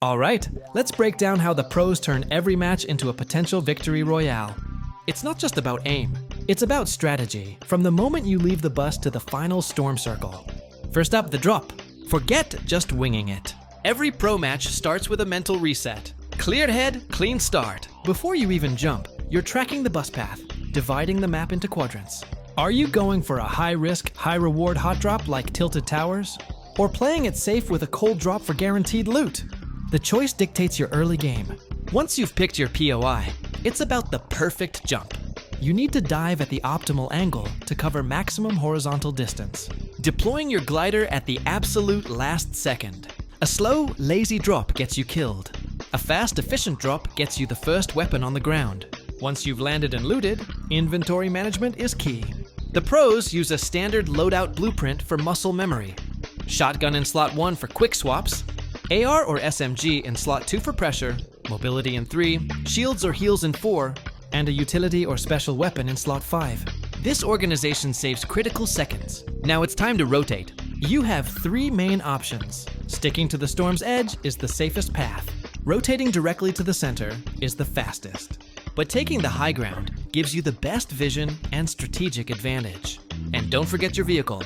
Alright, let's break down how the pros turn every match into a potential victory royale. It's not just about aim, it's about strategy, from the moment you leave the bus to the final storm circle. First up, the drop. Forget just winging it. Every pro match starts with a mental reset. Cleared head, clean start. Before you even jump, you're tracking the bus path, dividing the map into quadrants. Are you going for a high-risk, high-reward hot drop like Tilted Towers? Or playing it safe with a cold drop for guaranteed loot? The choice dictates your early game. Once you've picked your POI, it's about the perfect jump. You need to dive at the optimal angle to cover maximum horizontal distance, deploying your glider at the absolute last second. A slow, lazy drop gets you killed. A fast, efficient drop gets you the first weapon on the ground. Once you've landed and looted, inventory management is key. The pros use a standard loadout blueprint for muscle memory. Shotgun in slot 1 for quick swaps, AR or SMG in slot 2 for pressure, mobility in 3, shields or heals in 4, and a utility or special weapon in slot 5. This organization saves critical seconds. Now it's time to rotate. You have 3 main options. Sticking to the storm's edge is the safest path. Rotating directly to the center is the fastest. But taking the high ground gives you the best vision and strategic advantage. And don't forget your vehicle.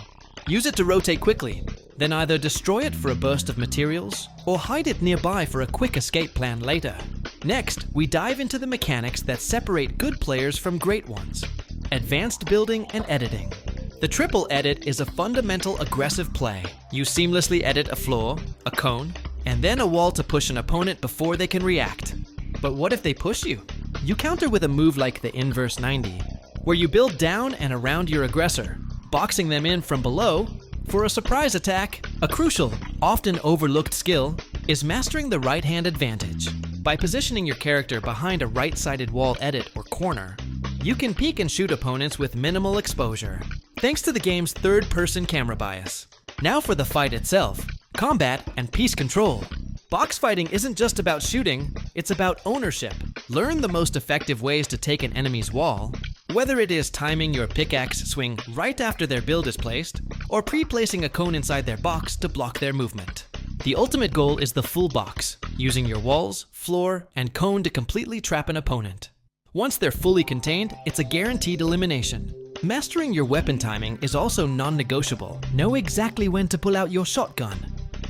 Use it to rotate quickly, then either destroy it for a burst of materials or hide it nearby for a quick escape plan later. Next, we dive into the mechanics that separate good players from great ones. Advanced building and editing. The triple edit is a fundamental aggressive play. You seamlessly edit a floor, a cone, and then a wall to push an opponent before they can react. But what if they push you? You counter with a move like the inverse 90, where you build down and around your aggressor, boxing them in from below for a surprise attack. A crucial, often overlooked skill is mastering the right-hand advantage. By positioning your character behind a right-sided wall edit or corner, you can peek and shoot opponents with minimal exposure, thanks to the game's third-person camera bias. Now for the fight itself, combat and piece control. Box fighting isn't just about shooting, it's about ownership. Learn the most effective ways to take an enemy's wall, whether it is timing your pickaxe swing right after their build is placed, or pre-placing a cone inside their box to block their movement. The ultimate goal is the full box, using your walls, floor, and cone to completely trap an opponent. Once they're fully contained, it's a guaranteed elimination. Mastering your weapon timing is also non-negotiable. Know exactly when to pull out your shotgun,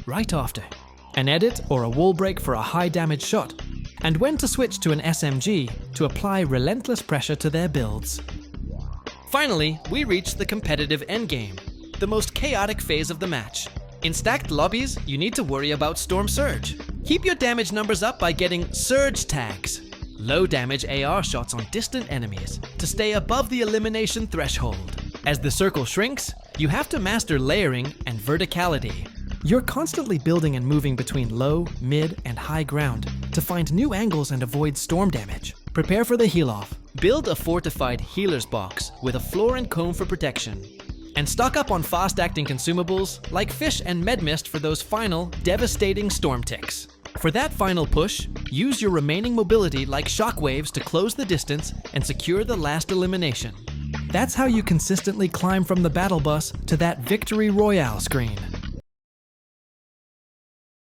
right after. An edit or a wall break for a high damage shot, and when to switch to an SMG to apply relentless pressure to their builds. Finally, we reach the competitive endgame, the most chaotic phase of the match. In stacked lobbies, you need to worry about Storm Surge. Keep your damage numbers up by getting Surge tags, low damage AR shots on distant enemies, to stay above the elimination threshold. As the circle shrinks, you have to master layering and verticality. You're constantly building and moving between low, mid, and high ground to find new angles and avoid storm damage. Prepare for the heal-off. Build a fortified healer's box with a floor and cone for protection. And stock up on fast-acting consumables like fish and med mist for those final, devastating storm ticks. For that final push, use your remaining mobility like shockwaves to close the distance and secure the last elimination. That's how you consistently climb from the battle bus to that victory royale screen.